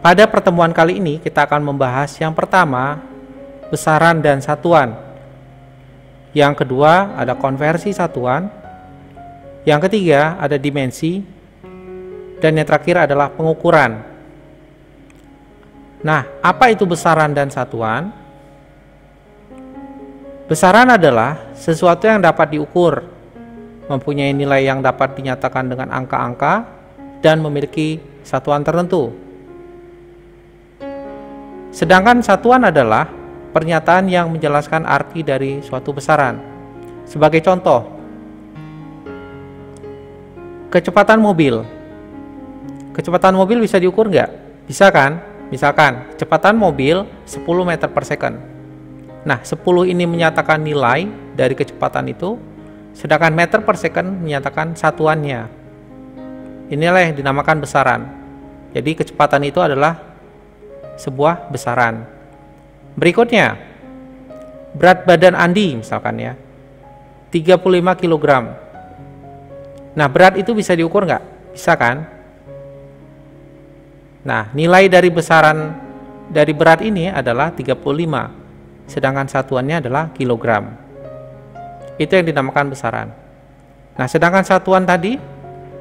Pada pertemuan kali ini kita akan membahas yang pertama, besaran dan satuan. Yang kedua ada konversi satuan. Yang ketiga ada dimensi. Dan yang terakhir adalah pengukuran. Nah, apa itu besaran dan satuan? Besaran adalah sesuatu yang dapat diukur, mempunyai nilai yang dapat dinyatakan dengan angka-angka, dan memiliki satuan tertentu. Sedangkan satuan adalah pernyataan yang menjelaskan arti dari suatu besaran. Sebagai contoh, kecepatan mobil. Kecepatan mobil bisa diukur nggak? Bisa kan? Misalkan kecepatan mobil 10 meter per second. Nah, 10 ini menyatakan nilai dari kecepatan itu, sedangkan meter per second menyatakan satuannya. Inilah yang dinamakan besaran. Jadi kecepatan itu adalah sebuah besaran. Berikutnya, berat badan Andi misalkan ya, 35 kg. Nah, berat itu bisa diukur nggak? Bisa kan? Nah, nilai dari besaran dari berat ini adalah 35, sedangkan satuannya adalah kilogram. Itu yang dinamakan besaran. Nah, sedangkan satuan tadi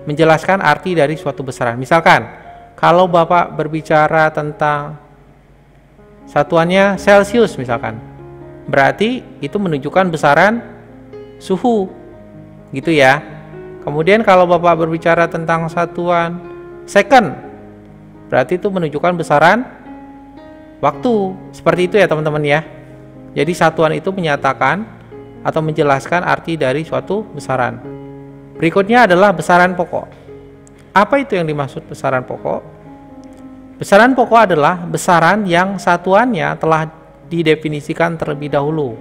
menjelaskan arti dari suatu besaran. Misalkan, kalau Bapak berbicara tentang satuannya Celcius misalkan, berarti itu menunjukkan besaran suhu, gitu ya. Kemudian kalau Bapak berbicara tentang satuan second, berarti itu menunjukkan besaran waktu. Seperti itu ya teman-teman ya. Jadi satuan itu menyatakan atau menjelaskan arti dari suatu besaran. Berikutnya adalah besaran pokok. Apa itu yang dimaksud besaran pokok? Besaran pokok adalah besaran yang satuannya telah didefinisikan terlebih dahulu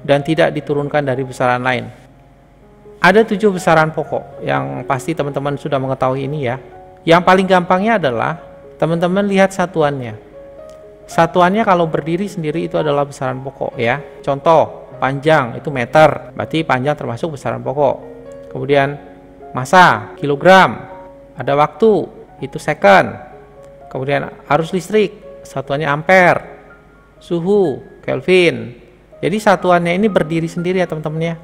dan tidak diturunkan dari besaran lain. Ada 7 besaran pokok yang pasti teman-teman sudah mengetahui ini ya. Yang paling gampangnya adalah teman-teman lihat satuannya. Satuannya kalau berdiri sendiri itu adalah besaran pokok ya. Contoh, panjang itu meter, berarti panjang termasuk besaran pokok. Kemudian massa, kilogram. Ada waktu, itu second. Kemudian arus listrik, satuannya ampere. Suhu, Kelvin. Jadi satuannya ini berdiri sendiri ya teman-teman ya.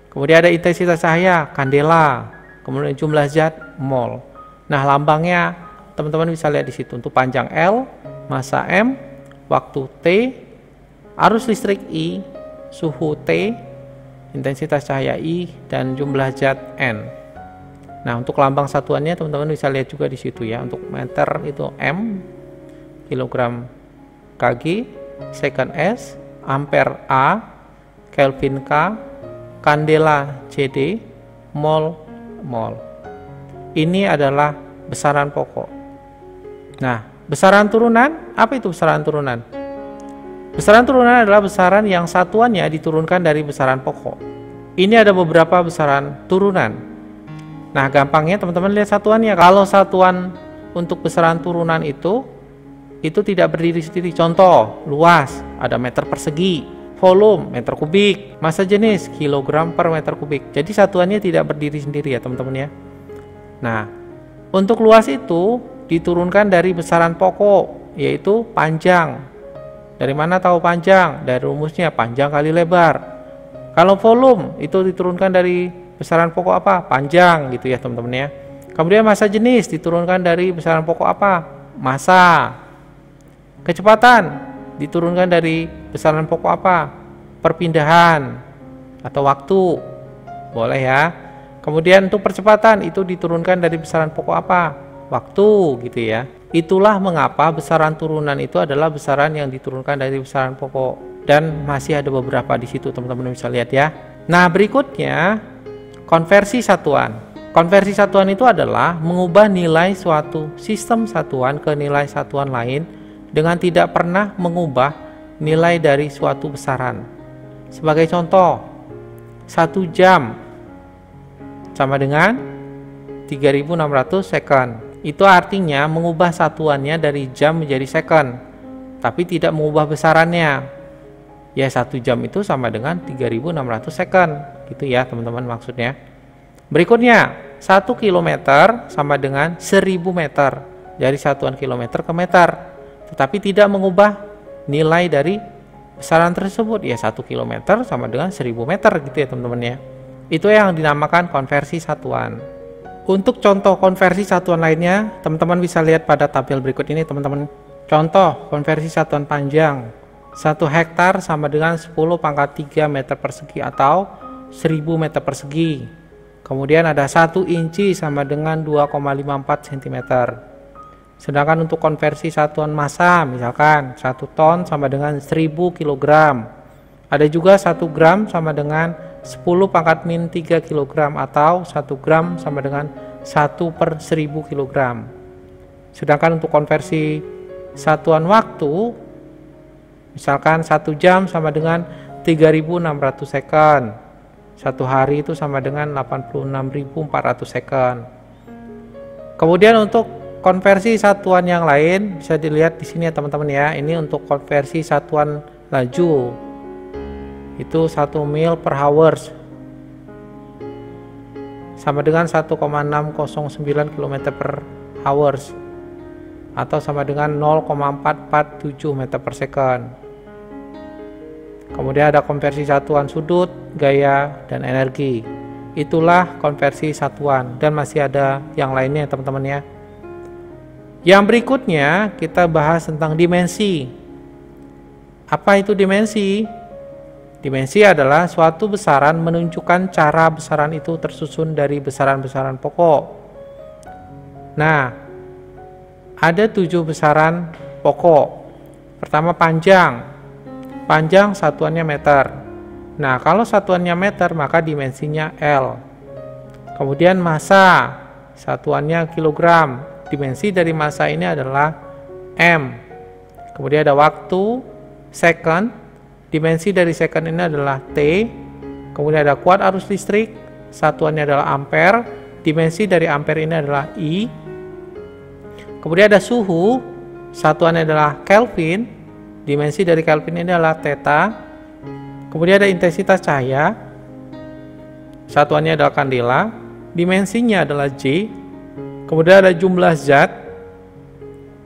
Kemudian ada intensitas cahaya, kandela. Kemudian jumlah zat, mol. Nah, lambangnya teman-teman bisa lihat di situ. Untuk panjang L, massa M, waktu T, arus listrik I, suhu T, intensitas cahaya I, dan jumlah zat N. Nah, untuk lambang satuannya teman-teman bisa lihat juga di situ ya. Untuk meter itu M, kilogram Kg, second S, ampere A, Kelvin K, kandela CD, mol mol. Ini adalah besaran pokok. Nah, besaran turunan, apa itu besaran turunan? Besaran turunan adalah besaran yang satuannya diturunkan dari besaran pokok. Ini ada beberapa besaran turunan. Nah, gampangnya teman-teman lihat satuannya. Kalau satuan untuk besaran turunan itu tidak berdiri sendiri. Contoh, luas ada meter persegi, volume meter kubik, massa jenis kilogram per meter kubik. Jadi satuannya tidak berdiri sendiri ya teman-teman ya. Nah, untuk luas itu diturunkan dari besaran pokok, yaitu panjang. Dari mana tahu panjang? Dari rumusnya panjang kali lebar. Kalau volume itu diturunkan dari besaran pokok apa? Panjang gitu ya teman-teman ya. Kemudian massa jenis diturunkan dari besaran pokok apa? Massa. Kecepatan diturunkan dari besaran pokok apa? Perpindahan atau waktu. Boleh ya. Kemudian untuk percepatan itu diturunkan dari besaran pokok apa? Waktu gitu ya. Itulah mengapa besaran turunan itu adalah besaran yang diturunkan dari besaran pokok. Dan masih ada beberapa di situ teman-teman bisa lihat ya. Nah, berikutnya konversi satuan. Konversi satuan itu adalah mengubah nilai suatu sistem satuan ke nilai satuan lain dengan tidak pernah mengubah nilai dari suatu besaran. Sebagai contoh, 1 jam sama dengan 3600 second. Itu artinya mengubah satuannya dari jam menjadi second, tapi tidak mengubah besarannya. Ya, 1 jam itu sama dengan 3600 second. Gitu ya teman-teman maksudnya. Berikutnya, 1 kilometer sama dengan 1000 meter. dari satuan kilometer ke meter, tetapi tidak mengubah nilai dari besaran tersebut. Ya 1 kilometer sama dengan 1000 meter gitu ya teman-teman ya. Itu yang dinamakan konversi satuan. Untuk contoh konversi satuan lainnya, teman-teman bisa lihat pada tabel berikut ini teman-teman. Contoh konversi satuan panjang, 1 hektar sama dengan 10 pangkat 3 meter persegi atau 1000 meter persegi. Kemudian ada 1 inci sama dengan 2,54 cm. Sedangkan untuk konversi satuan massa, misalkan 1 ton sama dengan 1000 kg. Ada juga 1 gram sama dengan 10 pangkat min 3 kg atau 1 gram sama dengan 1/1000 kg. Sedangkan untuk konversi satuan waktu, misalkan 1 jam sama dengan 3600 second. 1 hari itu sama dengan 86.400 second. Kemudian untuk konversi satuan yang lain bisa dilihat di sini ya teman-teman ya. Ini untuk konversi satuan laju. Itu 1 mil per hours sama dengan 1,609 km per hours atau sama dengan 0,447 meter per second. Kemudian ada konversi satuan sudut, gaya, dan energi. Itulah konversi satuan, dan masih ada yang lainnya teman-teman ya. Yang berikutnya kita bahas tentang dimensi. Apa itu dimensi? Dimensi adalah suatu besaran menunjukkan cara besaran itu tersusun dari besaran-besaran pokok. Nah, ada 7 besaran pokok. Pertama panjang. Panjang satuannya meter. Nah, kalau satuannya meter maka dimensinya L. Kemudian massa, satuannya kilogram. Dimensi dari massa ini adalah M. Kemudian ada waktu, second. Dimensi dari second ini adalah T. Kemudian ada kuat arus listrik, satuannya adalah ampere. Dimensi dari ampere ini adalah I. Kemudian ada suhu, satuannya adalah Kelvin. Dimensi dari Kelvin ini adalah theta. Kemudian ada intensitas cahaya, satuannya adalah kandela. Dimensinya adalah J. Kemudian ada jumlah zat,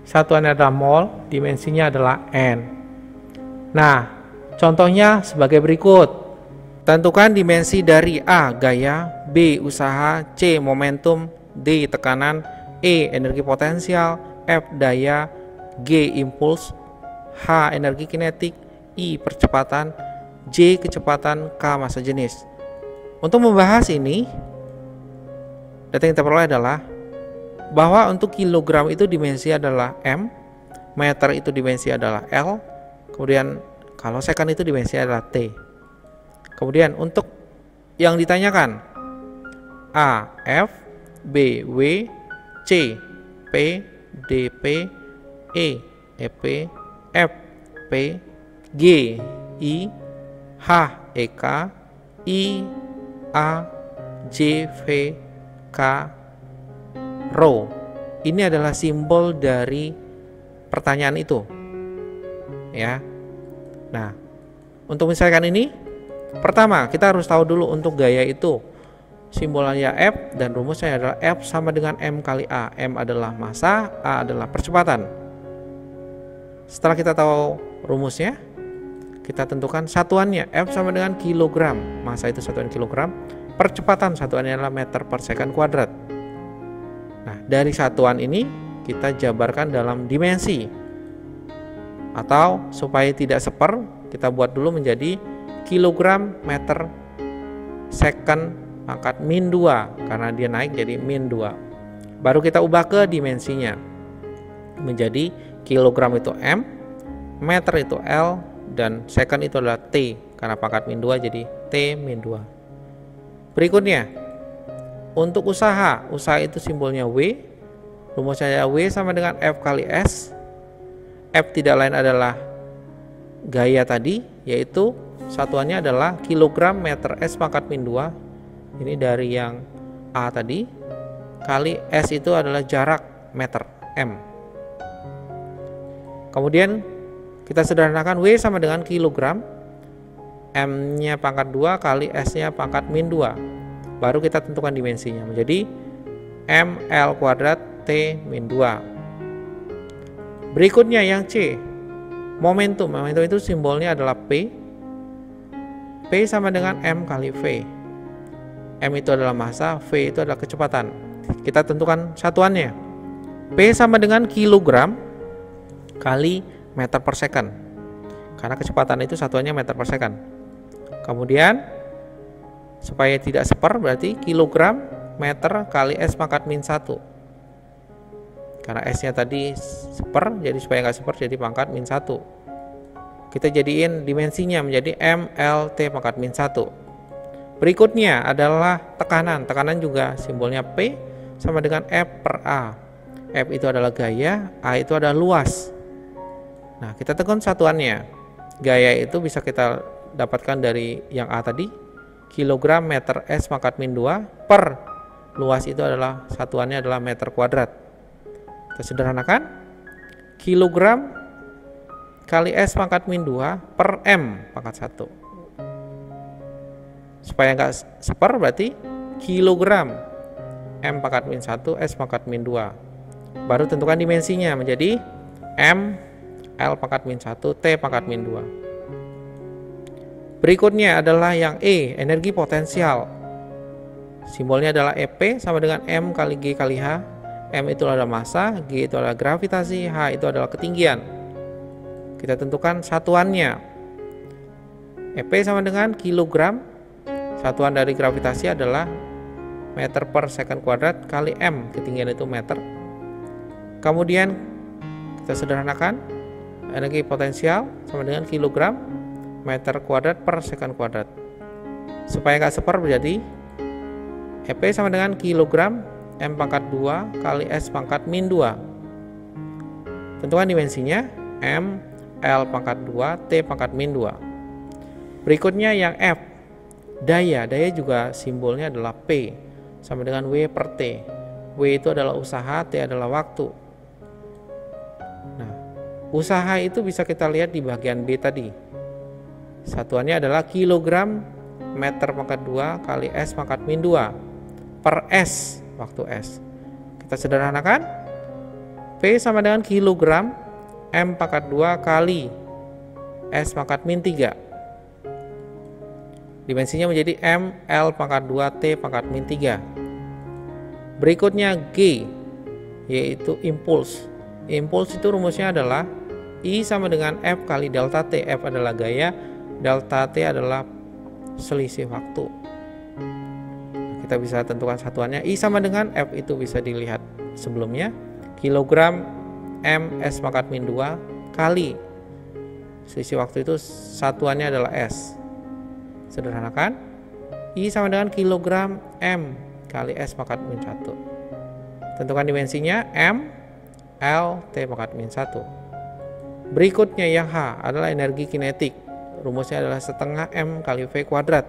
satuannya adalah mol. Dimensinya adalah N. Nah, contohnya sebagai berikut. Tentukan dimensi dari A, gaya, B, usaha, C, momentum, D, tekanan, E, energi potensial, F, daya, G, impuls, H, energi kinetik, I, percepatan, J, kecepatan, K, massa jenis. Untuk membahas ini, data yang kita peroleh adalah bahwa untuk kilogram itu dimensi adalah M, meter itu dimensi adalah L, kemudian kalau second itu dimensi adalah T. Kemudian untuk yang ditanyakan A, F, B, W, C, P, D, P, E, EP, F, P, G, I, H, EK, I, A, J, V, K, Rho. Ini adalah simbol dari pertanyaan itu. Ya. Nah, untuk misalkan ini, pertama kita harus tahu dulu untuk gaya itu simbolnya F dan rumusnya adalah F sama dengan M kali A. M adalah massa, A adalah percepatan. Setelah kita tahu rumusnya, kita tentukan satuannya. F sama dengan kilogram, massa itu satuan kilogram, percepatan satuannya adalah meter per second kuadrat. Nah, dari satuan ini kita jabarkan dalam dimensi. Atau supaya tidak seper, kita buat dulu menjadi kilogram meter second pangkat min 2, karena dia naik jadi min 2. Baru kita ubah ke dimensinya menjadi kilogram itu M, meter itu L, dan second itu adalah T, karena pangkat min 2 jadi T min 2. Berikutnya untuk usaha itu simbolnya W. Rumusnya W sama dengan F kali S. F tidak lain adalah gaya tadi, yaitu satuannya adalah kilogram meter S pangkat min 2. Ini dari yang A tadi, kali S itu adalah jarak meter M. Kemudian kita sederhanakan W sama dengan kilogram, M nya pangkat 2 kali S nya pangkat min 2. Baru kita tentukan dimensinya menjadi ML kuadrat T min 2. Berikutnya yang C, momentum. Momentum itu simbolnya adalah P. P sama dengan M kali V. M itu adalah massa, V itu adalah kecepatan. Kita tentukan satuannya. P sama dengan kilogram kali meter per second. Karena kecepatan itu satuannya meter per second. Kemudian supaya tidak seper berarti kilogram meter kali S pangkat min 1. Karena S nya tadi seper, jadi supaya nggak seper jadi pangkat min 1. Kita jadiin dimensinya menjadi MLT pangkat min 1. Berikutnya adalah tekanan. Tekanan juga simbolnya P sama dengan F per A. F itu adalah gaya, A itu adalah luas. Nah, kita tekan satuannya. Gaya itu bisa kita dapatkan dari yang A tadi, kilogram meter S pangkat min 2 per luas itu adalah satuannya adalah meter kuadrat. Kita sederhanakan, kilogram kali S pangkat min 2 per M pangkat 1. Supaya nggak seper berarti kilogram M pangkat min 1 S pangkat min 2. Baru tentukan dimensinya menjadi M L pangkat min 1 T pangkat min 2. Berikutnya adalah yang E, energi potensial. Simbolnya adalah EP sama dengan M kali G kali H. M itu adalah massa, G itu adalah gravitasi, H itu adalah ketinggian. Kita tentukan satuannya. EP sama dengan kilogram. Satuan dari gravitasi adalah meter per second kuadrat kali M, ketinggian itu meter. Kemudian kita sederhanakan, energi potensial sama dengan kilogram meter kuadrat per second kuadrat. Supaya nggak seper menjadi EP sama dengan kilogram M pangkat 2 kali S pangkat min 2. Tentukan dimensinya M L pangkat 2 T pangkat min 2. Berikutnya yang F, daya. Daya juga simbolnya adalah P sama dengan W per T. W itu adalah usaha, T adalah waktu. Nah, usaha itu bisa kita lihat di bagian B tadi. Satuannya adalah kilogram meter pangkat 2 kali S pangkat min 2 per S, waktu S. Kita sederhanakan, P sama dengan kilogram M pangkat 2 kali S pangkat min 3. Dimensinya menjadi M L pangkat 2 T pangkat min 3. Berikutnya G, yaitu impuls. Impuls itu rumusnya adalah I sama dengan F kali delta T. F adalah gaya, delta T adalah selisih waktu. Kita bisa tentukan satuannya. I sama dengan F itu bisa dilihat sebelumnya, kilogram M S pangkat min 2 kali selisih waktu itu satuannya adalah S. Sederhanakan, I sama dengan kilogram M kali S pangkat min 1. Tentukan dimensinya M L T pangkat min 1. Berikutnya yang H adalah energi kinetik. Rumusnya adalah setengah M kali V kuadrat.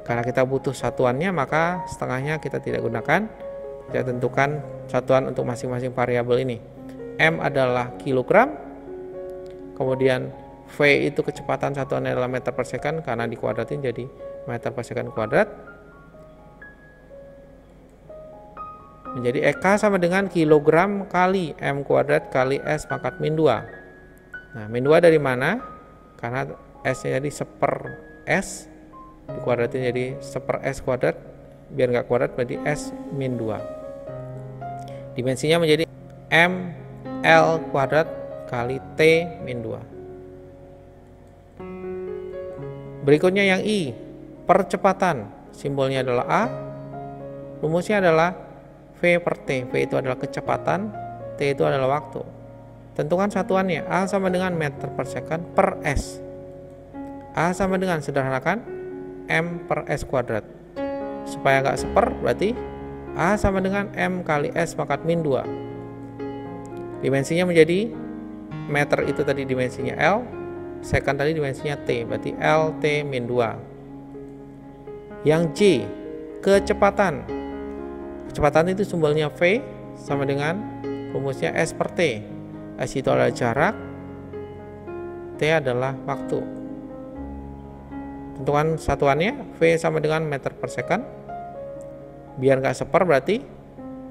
Karena kita butuh satuannya, maka setengahnya kita tidak gunakan. Kita tentukan satuan untuk masing-masing variabel ini. M adalah kilogram, kemudian V itu kecepatan satuannya adalah meter per second, karena dikuadratin jadi meter per second kuadrat. Menjadi EK sama dengan kilogram kali M kuadrat kali S pangkat min 2. Nah, min 2 dari mana? Karena S-nya jadi seper S, dikuadratin jadi seper S kuadrat, biar nggak kuadrat berarti S min 2. Dimensinya menjadi M L kuadrat kali T min 2. Berikutnya yang I, percepatan. Simbolnya adalah A, rumusnya adalah V per T. V itu adalah kecepatan, T itu adalah waktu. Tentukan satuannya, A sama dengan meter per second per S. A sama dengan, sederhanakan, M per S kuadrat. Supaya nggak seper berarti A sama dengan M kali S pangkat min 2. Dimensinya menjadi meter itu tadi dimensinya L, second tadi dimensinya T, berarti L T min 2. Yang J, kecepatan. Kecepatan itu simbolnya V sama dengan rumusnya S per T. S itu adalah jarak, T adalah waktu. Tentukan satuannya, V sama dengan meter per second. Biar nggak seper berarti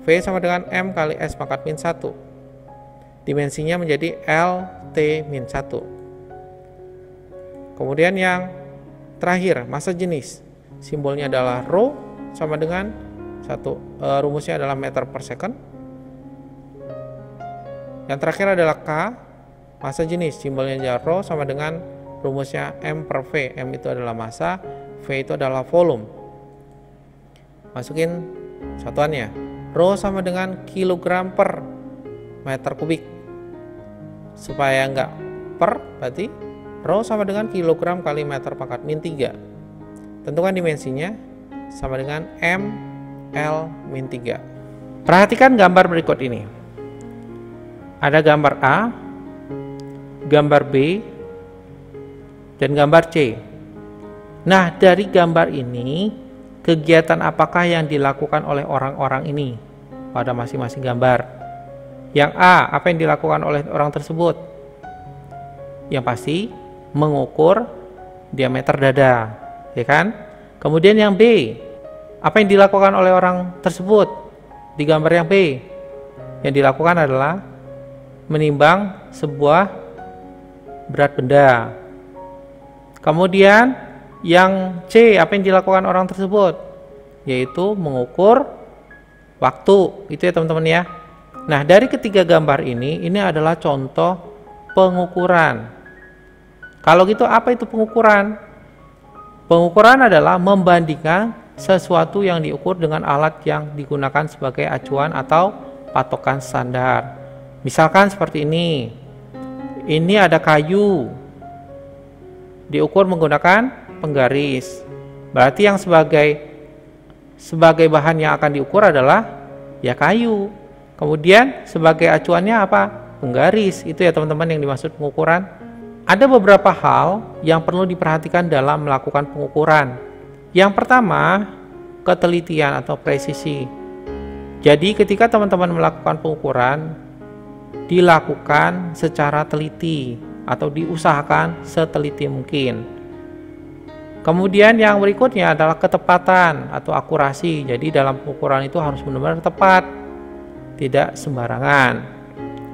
V sama dengan M kali S pangkat min 1. dimensinya menjadi LT-1. Kemudian yang terakhir, massa jenis, simbolnya adalah rho sama dengan rumusnya adalah meter per second. Yang terakhir adalah K, massa jenis, simbolnya adalah rho sama dengan rumusnya M per V. M itu adalah massa, V itu adalah volume. Masukin satuannya, rho sama dengan kilogram per meter kubik. Supaya enggak per, berarti rho sama dengan kilogram kali meter pangkat min 3. Tentukan dimensinya sama dengan M L min 3. Perhatikan gambar berikut ini. Ada gambar A, gambar B, dan gambar C. Nah, dari gambar ini, kegiatan apakah yang dilakukan oleh orang-orang ini pada masing-masing gambar? Yang A, apa yang dilakukan oleh orang tersebut? Yang pasti mengukur diameter dada, ya kan? Kemudian yang B, apa yang dilakukan oleh orang tersebut di gambar yang B? Yang dilakukan adalah menimbang sebuah berat benda. Kemudian yang C, apa yang dilakukan orang tersebut? Yaitu mengukur waktu. Itu ya teman-teman ya. Nah, dari ketiga gambar ini adalah contoh pengukuran. Kalau gitu apa itu pengukuran? Pengukuran adalah membandingkan sesuatu yang diukur dengan alat yang digunakan sebagai acuan atau patokan standar. Misalkan seperti ini. Ini ada kayu. Diukur menggunakan penggaris. Berarti yang sebagai bahan yang akan diukur adalah ya kayu. Kemudian sebagai acuannya apa? Penggaris. Itu ya teman-teman yang dimaksud pengukuran. Ada beberapa hal yang perlu diperhatikan dalam melakukan pengukuran. Yang pertama, ketelitian atau presisi. Jadi ketika teman-teman melakukan pengukuran, dilakukan secara teliti atau diusahakan seteliti mungkin. Kemudian yang berikutnya adalah ketepatan atau akurasi. Jadi dalam pengukuran itu harus benar-benar tepat, tidak sembarangan.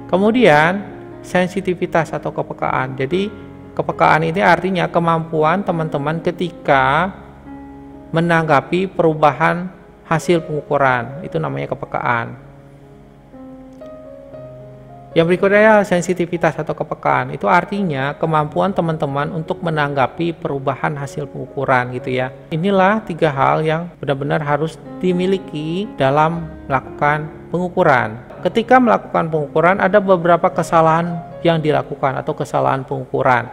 Kemudian sensitivitas atau kepekaan. Jadi kepekaan ini artinya kemampuan teman-teman ketika menanggapi perubahan hasil pengukuran. Itu namanya kepekaan. Yang berikutnya sensitivitas atau kepekaan. Itu artinya kemampuan teman-teman untuk menanggapi perubahan hasil pengukuran gitu ya. Inilah 3 hal yang benar-benar harus dimiliki dalam melakukan pengukuran. Ketika melakukan pengukuran ada beberapa kesalahan yang dilakukan atau kesalahan pengukuran.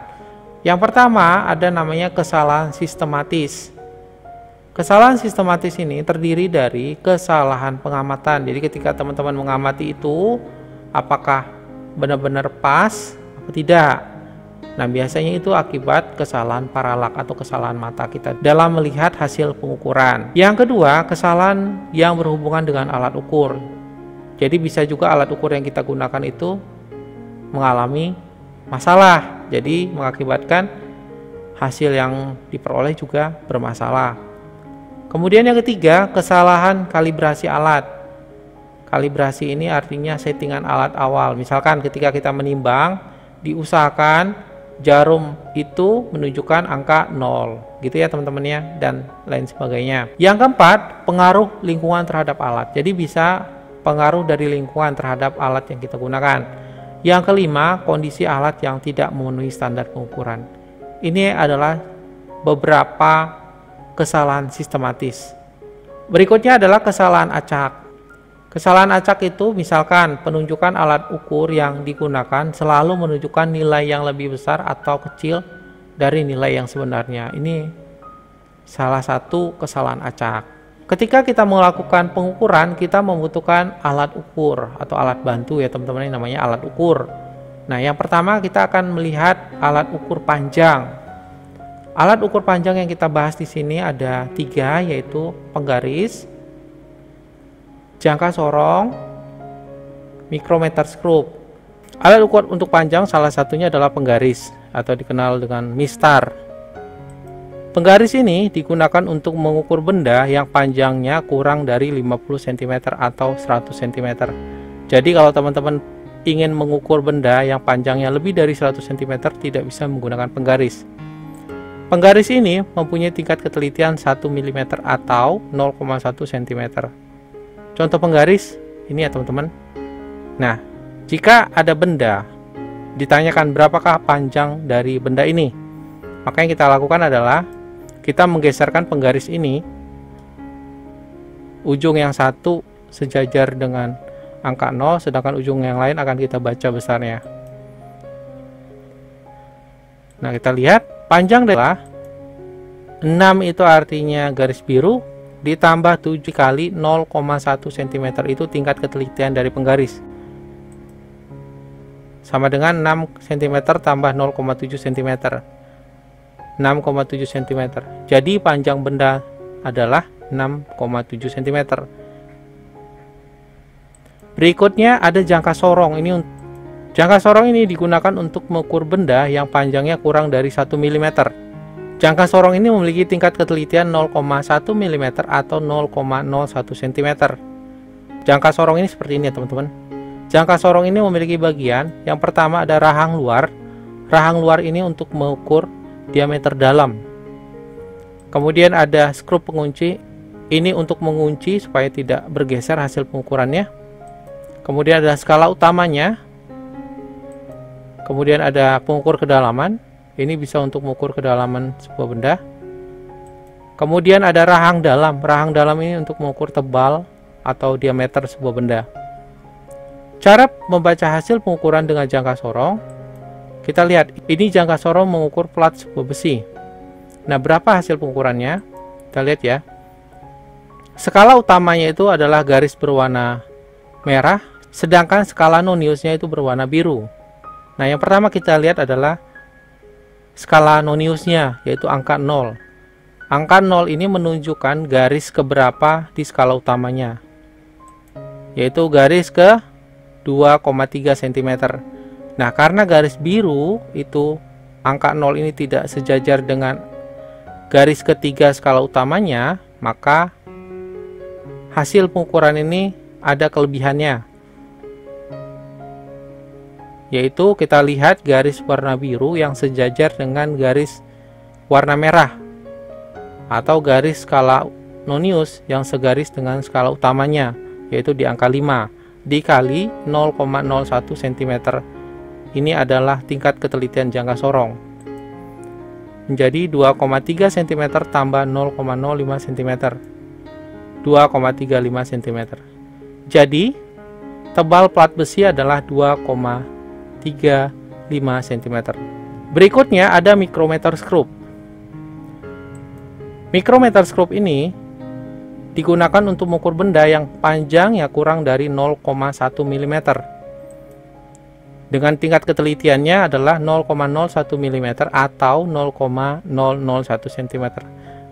Yang pertama ada namanya kesalahan sistematis. Kesalahan sistematis ini terdiri dari kesalahan pengamatan. Jadi ketika teman-teman mengamati itu apakah benar-benar pas atau tidak. Nah, biasanya itu akibat kesalahan paralak atau kesalahan mata kita dalam melihat hasil pengukuran. Yang kedua, kesalahan yang berhubungan dengan alat ukur. Jadi bisa juga alat ukur yang kita gunakan itu mengalami masalah. Jadi mengakibatkan hasil yang diperoleh juga bermasalah. Kemudian yang ketiga, kesalahan kalibrasi alat. Kalibrasi ini artinya settingan alat awal. Misalkan ketika kita menimbang, diusahakan jarum itu menunjukkan angka 0. Gitu ya teman-teman ya, dan lain sebagainya. Yang keempat, pengaruh lingkungan terhadap alat. Jadi bisa pengaruh dari lingkungan terhadap alat yang kita gunakan. Yang kelima, kondisi alat yang tidak memenuhi standar pengukuran. Ini adalah beberapa kesalahan sistematis. Berikutnya adalah kesalahan acak. Kesalahan acak itu misalkan penunjukan alat ukur yang digunakan selalu menunjukkan nilai yang lebih besar atau kecil dari nilai yang sebenarnya. Ini salah satu kesalahan acak. Ketika kita melakukan pengukuran, kita membutuhkan alat ukur atau alat bantu ya teman-teman, yang namanya alat ukur. Nah, yang pertama kita akan melihat alat ukur panjang. Alat ukur panjang yang kita bahas di sini ada 3, yaitu penggaris, jangka sorong, micrometer screw. Alat ukur untuk panjang salah satunya adalah penggaris atau dikenal dengan mistar. Penggaris ini digunakan untuk mengukur benda yang panjangnya kurang dari 50 cm atau 100 cm. Jadi kalau teman-teman ingin mengukur benda yang panjangnya lebih dari 100 cm tidak bisa menggunakan penggaris. Penggaris ini mempunyai tingkat ketelitian 1 mm atau 0,1 cm. Contoh penggaris ini ya teman-teman. Nah, jika ada benda ditanyakan berapakah panjang dari benda ini, maka yang kita lakukan adalah kita menggeserkan penggaris ini, ujung yang satu sejajar dengan angka 0, sedangkan ujung yang lain akan kita baca besarnya. Nah, kita lihat panjang adalah 6, itu artinya garis biru ditambah 7 kali 0,1 cm, itu tingkat ketelitian dari penggaris. Sama dengan 6 cm tambah 0,7 cm. 6,7 cm. Jadi panjang benda adalah 6,7 cm. Berikutnya ada jangka sorong. Jangka sorong ini digunakan untuk mengukur benda yang panjangnya kurang dari 1 mm. Jangka sorong ini memiliki tingkat ketelitian 0,1 mm atau 0,01 cm. Jangka sorong ini seperti ini ya teman-teman. Jangka sorong ini memiliki bagian. Yang pertama ada rahang luar. Rahang luar ini untuk mengukur diameter dalam. Kemudian ada skrup pengunci. Ini untuk mengunci supaya tidak bergeser hasil pengukurannya. Kemudian ada skala utamanya. Kemudian ada pengukur kedalaman. Ini bisa untuk mengukur kedalaman sebuah benda. Kemudian ada rahang dalam. Rahang dalam ini untuk mengukur tebal atau diameter sebuah benda. Cara membaca hasil pengukuran dengan jangka sorong. Kita lihat, ini jangka sorong mengukur plat sebuah besi. Nah, berapa hasil pengukurannya? Kita lihat ya. Skala utamanya itu adalah garis berwarna merah, sedangkan skala noniusnya itu berwarna biru. Nah, yang pertama kita lihat adalah skala noniusnya, yaitu angka 0. Angka 0 ini menunjukkan garis keberapa di skala utamanya, yaitu garis ke 2,3 cm. Nah, karena garis biru itu angka 0 ini tidak sejajar dengan garis ketiga skala utamanya, maka hasil pengukuran ini ada kelebihannya, yaitu kita lihat garis warna biru yang sejajar dengan garis warna merah, atau garis skala nonius yang segaris dengan skala utamanya, yaitu di angka 5 dikali 0,01 cm. Ini adalah tingkat ketelitian jangka sorong. Menjadi 2,3 cm tambah 0,05 cm. 2,35 cm. Jadi tebal plat besi adalah 2,35 cm. Berikutnya ada mikrometer skrup. Mikrometer skrup ini digunakan untuk mengukur benda yang panjangnya kurang dari 0,1 mm. Dengan tingkat ketelitiannya adalah 0,01 mm atau 0,001 cm.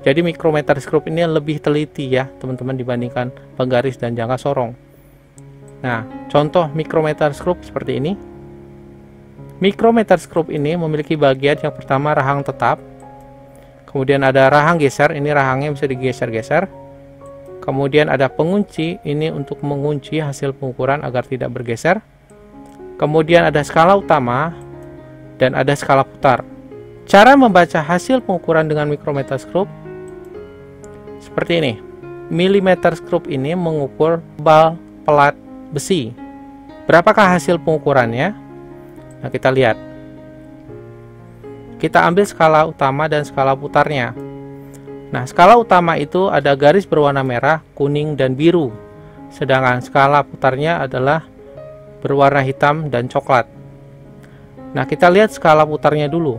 Jadi mikrometer skrup ini lebih teliti ya teman-teman dibandingkan penggaris dan jangka sorong. Nah, contoh mikrometer skrup seperti ini. Mikrometer skrup ini memiliki bagian yang pertama rahang tetap. Kemudian ada rahang geser, ini rahangnya bisa digeser-geser. Kemudian ada pengunci, ini untuk mengunci hasil pengukuran agar tidak bergeser. Kemudian ada skala utama dan ada skala putar. Cara membaca hasil pengukuran dengan mikrometer skrup seperti ini. Milimeter skrup ini mengukur tebal plat besi. Berapakah hasil pengukurannya? Nah, kita lihat. Kita ambil skala utama dan skala putarnya. Nah, skala utama itu ada garis berwarna merah, kuning, dan biru. Sedangkan skala putarnya adalah berwarna hitam dan coklat. Nah, kita lihat skala putarnya dulu.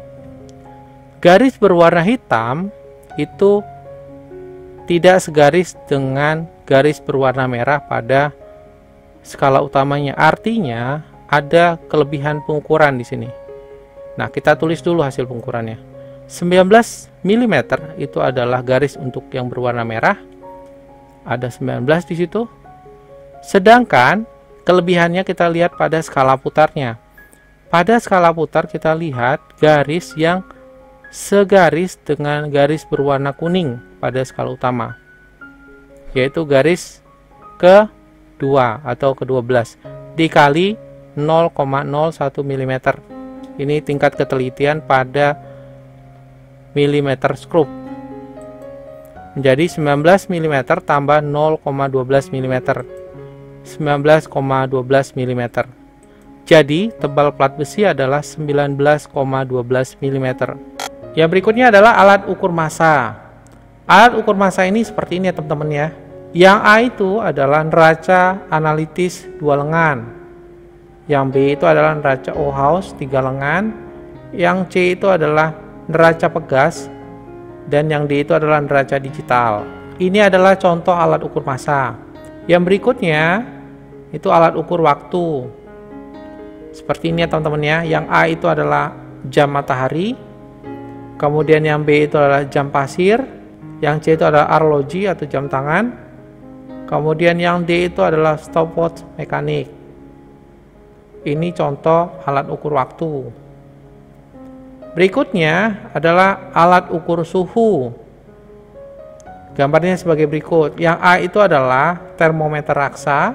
Garis berwarna hitam itu tidak segaris dengan garis berwarna merah pada skala utamanya. Artinya ada kelebihan pengukuran di sini. Nah, kita tulis dulu hasil pengukurannya. 19 mm itu adalah garis untuk yang berwarna merah. Ada 19 di situ. Sedangkan kelebihannya kita lihat pada skala putarnya. Pada skala putar kita lihat garis yang segaris dengan garis berwarna kuning pada skala utama, yaitu garis ke-2 atau ke-12 dikali 0,01 mm. Ini tingkat ketelitian pada milimeter skrup. Menjadi 19 mm tambah 0,12 mm. 19,12 mm. Jadi tebal plat besi adalah 19,12 mm. Yang berikutnya adalah alat ukur massa. Alat ukur massa ini seperti ini ya teman-teman ya. Yang A itu adalah neraca analitis 2 lengan. Yang B itu adalah neraca Ohaus 3 lengan. Yang C itu adalah neraca pegas. Dan yang D itu adalah neraca digital. Ini adalah contoh alat ukur massa. Yang berikutnya itu alat ukur waktu. Seperti ini ya teman-teman ya. Yang A itu adalah jam matahari. Kemudian yang B itu adalah jam pasir. Yang C itu adalah arloji atau jam tangan. Kemudian yang D itu adalah stopwatch mekanik. Ini contoh alat ukur waktu. Berikutnya adalah alat ukur suhu. Gambarnya sebagai berikut. Yang A itu adalah termometer raksa.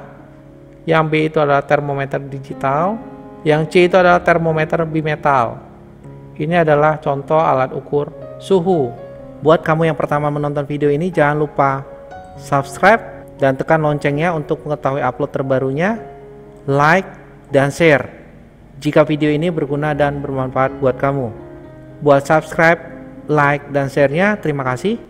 Yang B itu adalah termometer digital. Yang C itu adalah termometer bimetal. Ini adalah contoh alat ukur suhu. Buat kamu yang pertama menonton video ini, jangan lupa subscribe dan tekan loncengnya untuk mengetahui upload terbarunya, like, dan share jika video ini berguna dan bermanfaat buat kamu. Buat subscribe, like, dan share-nya, terima kasih.